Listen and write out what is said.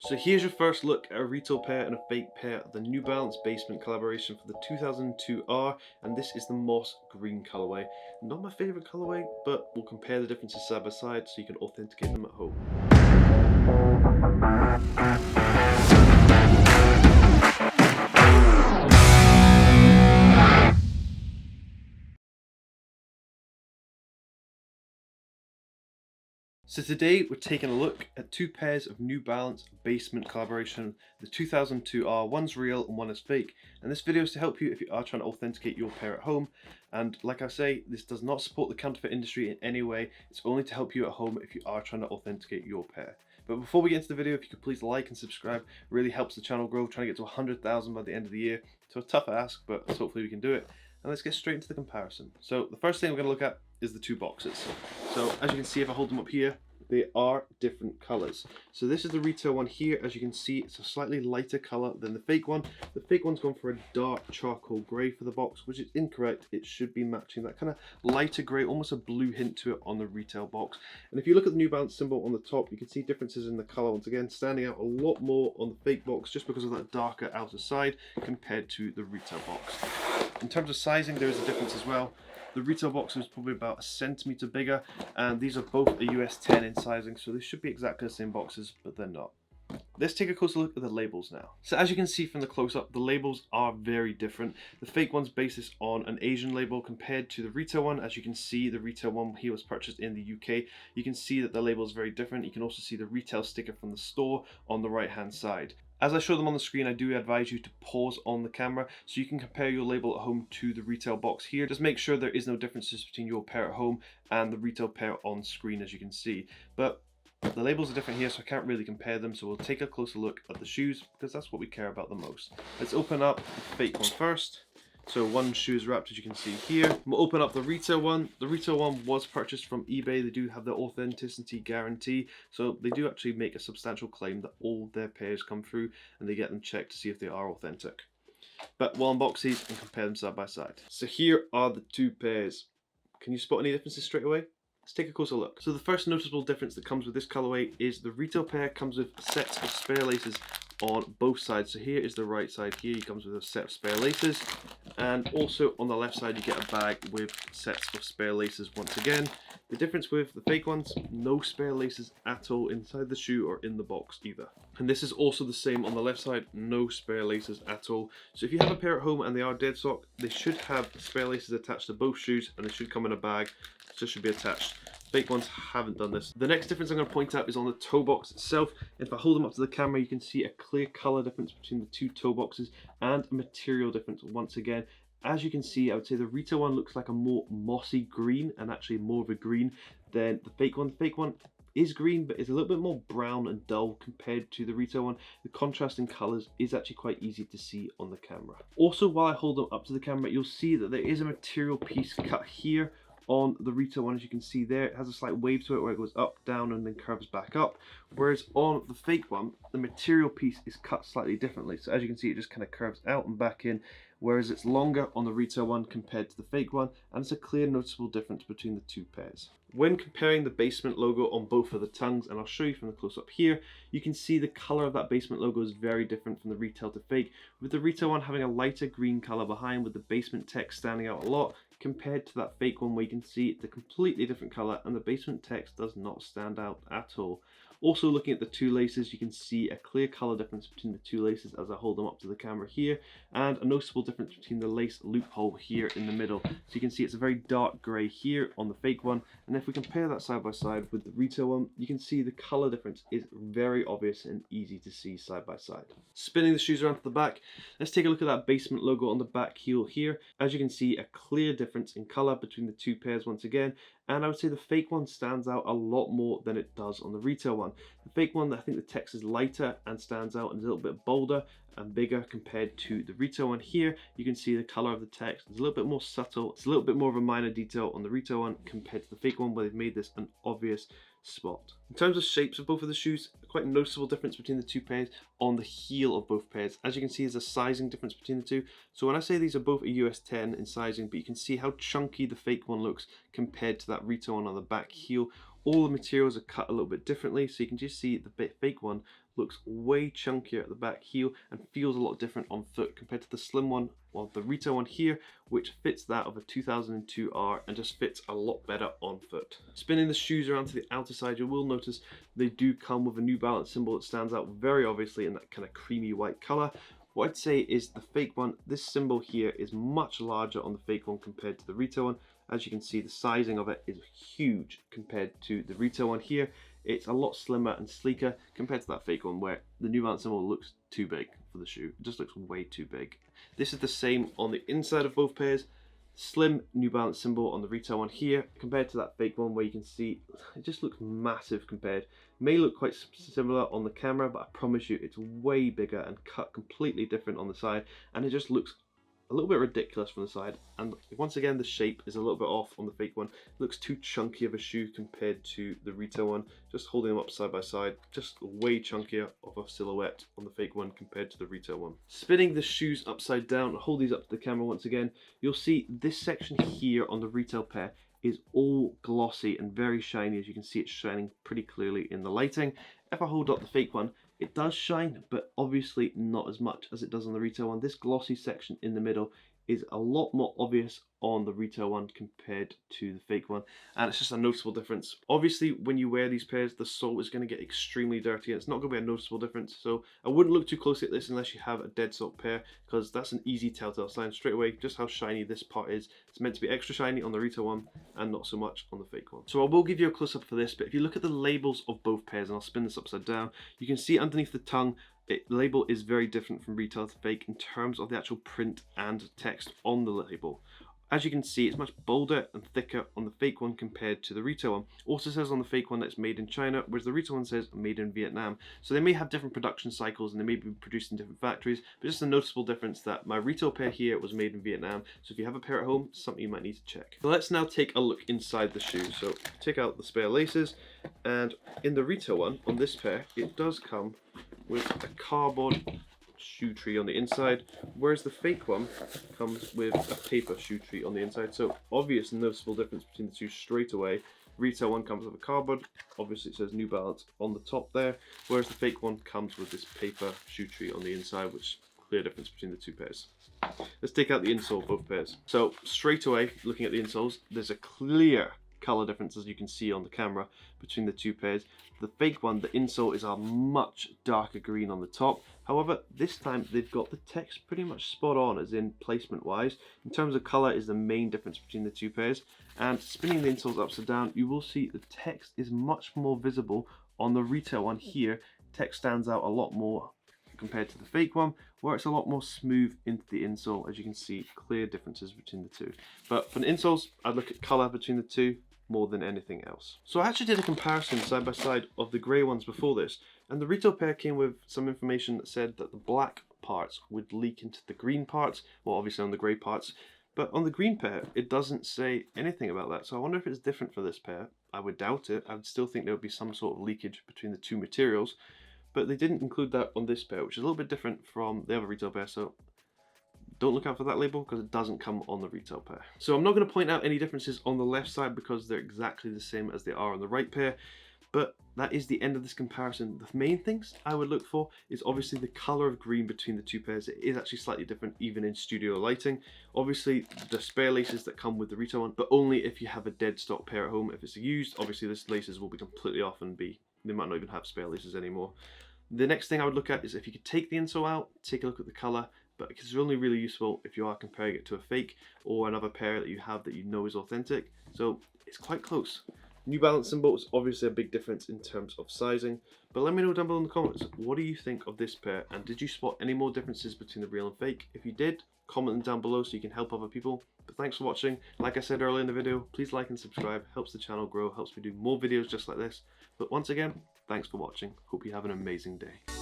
So here's your first look at a retail pair and a fake pair of the New Balance Basement collaboration for the 2002 R, and this is the moss green colorway. Not my favorite colorway, but we'll compare the differences side by side so you can authenticate them at home. So today we're taking a look at two pairs of New Balance Basement collaboration, the 2002 R. One's real and one is fake. And this video is to help you if you are trying to authenticate your pair at home. And like I say, this does not support the counterfeit industry in any way. It's only to help you at home if you are trying to authenticate your pair. But before we get into the video, if you could please like and subscribe, it really helps the channel grow, trying to get to 100,000 by the end of the year. So a tough ask, but hopefully we can do it. And let's get straight into the comparison. So the first thing we're going to look at is the two boxes. So as you can see, if I hold them up here, they are different colors. So this is the retail one here. As you can see, it's a slightly lighter color than the fake one. The fake one's gone for a dark charcoal gray for the box, which is incorrect. It should be matching that kind of lighter gray, almost a blue hint to it on the retail box. And if you look at the New Balance symbol on the top, you can see differences in the color. Once again, standing out a lot more on the fake box just because of that darker outer side compared to the retail box. In terms of sizing, there is a difference as well. The retail box is probably about a centimeter bigger, and these are both a US 10 in sizing, so they should be exactly the same boxes, but they're not. Let's take a closer look at the labels now. So as you can see from the close-up, the labels are very different. The fake one's based this on an Asian label compared to the retail one. As you can see, the retail one here was purchased in the UK. You can see that the label is very different. You can also see the retail sticker from the store on the right-hand side. As I show them on the screen, I do advise you to pause on the camera so you can compare your label at home to the retail box here. Just make sure there is no differences between your pair at home and the retail pair on screen, as you can see. But the labels are different here, so I can't really compare them. So we'll take a closer look at the shoes because that's what we care about the most. Let's open up the fake one first. So one shoe is wrapped, as you can see here. We'll open up the retail one. The retail one was purchased from eBay. They do have the authenticity guarantee. So they do actually make a substantial claim that all their pairs come through and they get them checked to see if they are authentic. But we'll unbox these and compare them side by side. So here are the two pairs. Can you spot any differences straight away? Let's take a closer look. So the first noticeable difference that comes with this colorway is the retail pair comes with sets of spare laces on both sides. So here is the right side. Here he comes with a set of spare laces, and also on the left side you get a bag with sets of spare laces once again. The difference with the fake ones, no spare laces at all inside the shoe or in the box either. And this is also the same on the left side, no spare laces at all. So if you have a pair at home and they are dead stock, they should have spare laces attached to both shoes and they should come in a bag. Just should be attached. Fake ones haven't done this. The next difference I'm going to point out is on the toe box itself. If I hold them up to the camera, you can see a clear color difference between the two toe boxes and a material difference once again. As you can see, I would say the retail one looks like a more mossy green, and actually more of a green than the fake one. The fake one is green, but it's a little bit more brown and dull compared to the retail one. The contrast in colors is actually quite easy to see on the camera. Also, while I hold them up to the camera, you'll see that there is a material piece cut here on the retail one. As you can see there, it has a slight wave to it where it goes up, down, and then curves back up. Whereas on the fake one, the material piece is cut slightly differently. So as you can see, it just kind of curves out and back in, whereas it's longer on the retail one compared to the fake one, and it's a clear noticeable difference between the two pairs. When comparing the basement logo on both of the tongues, and I'll show you from the close-up here, you can see the color of that basement logo is very different from the retail to fake, with the retail one having a lighter green color behind with the basement text standing out a lot, compared to that fake one where you can see the completely different color and the basement text does not stand out at all. Also, looking at the two laces, you can see a clear color difference between the two laces as I hold them up to the camera here, and a noticeable difference between the lace loophole here in the middle. So you can see it's a very dark gray here on the fake one, and if we compare that side by side with the retail one, you can see the color difference is very obvious and easy to see side by side. Spinning the shoes around to the back, let's take a look at that basement logo on the back heel here. As you can see, a clear difference in color between the two pairs once again, and I would say the fake one stands out a lot more than it does on the retail one. The fake one, I think the text is lighter and stands out and is a little bit bolder and bigger compared to the retail one here. You can see the color of the text is a little bit more subtle. It's a little bit more of a minor detail on the retail one compared to the fake one, where they've made this an obvious spot. In terms of shapes of both of the shoes, quite noticeable difference between the two pairs on the heel of both pairs. As you can see, there's a sizing difference between the two. So when I say these are both a US 10 in sizing, but you can see how chunky the fake one looks compared to that retail one on the back heel. All the materials are cut a little bit differently, so you can just see the fake one looks way chunkier at the back heel and feels a lot different on foot compared to the slim one, or the retail one here, which fits that of a 2002R and just fits a lot better on foot. Spinning the shoes around to the outer side, you will notice they do come with a New Balance symbol that stands out very obviously in that kind of creamy white color. What I'd say is the fake one, this symbol here is much larger on the fake one compared to the retail one. As you can see, the sizing of it is huge compared to the retail one here. It's a lot slimmer and sleeker compared to that fake one where the New Balance symbol looks too big for the shoe. It just looks way too big. This is the same on the inside of both pairs. Slim New Balance symbol on the retail one here compared to that fake one where you can see it just looks massive compared. It may look quite similar on the camera, but I promise you it's way bigger and cut completely different on the side, and it just looks a little bit ridiculous from the side. And once again, the shape is a little bit off on the fake one. It looks too chunky of a shoe compared to the retail one. Just holding them up side by side, just way chunkier of a silhouette on the fake one compared to the retail one. Spinning the shoes upside down, hold these up to the camera once again, you'll see this section here on the retail pair is all glossy and very shiny. As you can see, it's shining pretty clearly in the lighting. If I hold up the fake one, it does shine, but obviously not as much as it does on the retail one. This glossy section in the middle is a lot more obvious on the retail one compared to the fake one, and it's just a noticeable difference. Obviously, when you wear these pairs, the sole is going to get extremely dirty, and it's not going to be a noticeable difference. So I wouldn't look too closely at this unless you have a dead stock pair, because that's an easy telltale sign straight away just how shiny this part is. It's meant to be extra shiny on the retail one and not so much on the fake one. So I will give you a close-up for this, but if you look at the labels of both pairs, and I'll spin this upside down, you can see underneath the tongue the label is very different from retail to fake in terms of the actual print and text on the label. As you can see, it's much bolder and thicker on the fake one compared to the retail one. Also says on the fake one that it's made in China, whereas the retail one says made in Vietnam. So they may have different production cycles and they may be produced in different factories, but just a noticeable difference that my retail pair here was made in Vietnam. So if you have a pair at home, something you might need to check. So let's now take a look inside the shoe. So take out the spare laces, and in the retail one, on this pair, it does come with a cardboard shoe tree on the inside, whereas the fake one comes with a paper shoe tree on the inside. So obvious noticeable difference between the two straight away. Retail one comes with a cardboard, obviously it says New Balance on the top there, whereas the fake one comes with this paper shoe tree on the inside, which is a clear difference between the two pairs. Let's take out the insole of both pairs. So straight away, looking at the insoles, there's a clear color difference, as you can see on the camera, between the two pairs. The fake one, the insole is a much darker green on the top. However, this time they've got the text pretty much spot on, as in placement wise. In terms of color is the main difference between the two pairs. And spinning the insoles upside down, you will see the text is much more visible on the retail one here. Text stands out a lot more compared to the fake one, where it's a lot more smooth into the insole. As you can see, clear differences between the two. But for the insoles, I'd look at color between the two more than anything else. So I actually did a comparison side by side of the grey ones before this, and the retail pair came with some information that said that the black parts would leak into the green parts, well obviously on the grey parts, but on the green pair it doesn't say anything about that. So I wonder if it's different for this pair. I would doubt it. I would still think there would be some sort of leakage between the two materials, but they didn't include that on this pair, which is a little bit different from the other retail pair. So don't look out for that label because it doesn't come on the retail pair. So I'm not going to point out any differences on the left side because they're exactly the same as they are on the right pair. But that is the end of this comparison. The main things I would look for is obviously the color of green between the two pairs. It is actually slightly different even in studio lighting. Obviously the spare laces that come with the retail one, but only if you have a dead stock pair at home. If it's used, obviously this laces will be completely off and they might not even have spare laces anymore. The next thing I would look at is if you could take the insole out, take a look at the color, but it's only really useful if you are comparing it to a fake or another pair that you have that you know is authentic. So it's quite close. New Balance symbol is obviously a big difference in terms of sizing, but let me know down below in the comments, what do you think of this pair, and did you spot any more differences between the real and fake? If you did, comment them down below so you can help other people. But thanks for watching. Like I said earlier in the video, please like and subscribe, helps the channel grow, helps me do more videos just like this. But once again, thanks for watching. Hope you have an amazing day.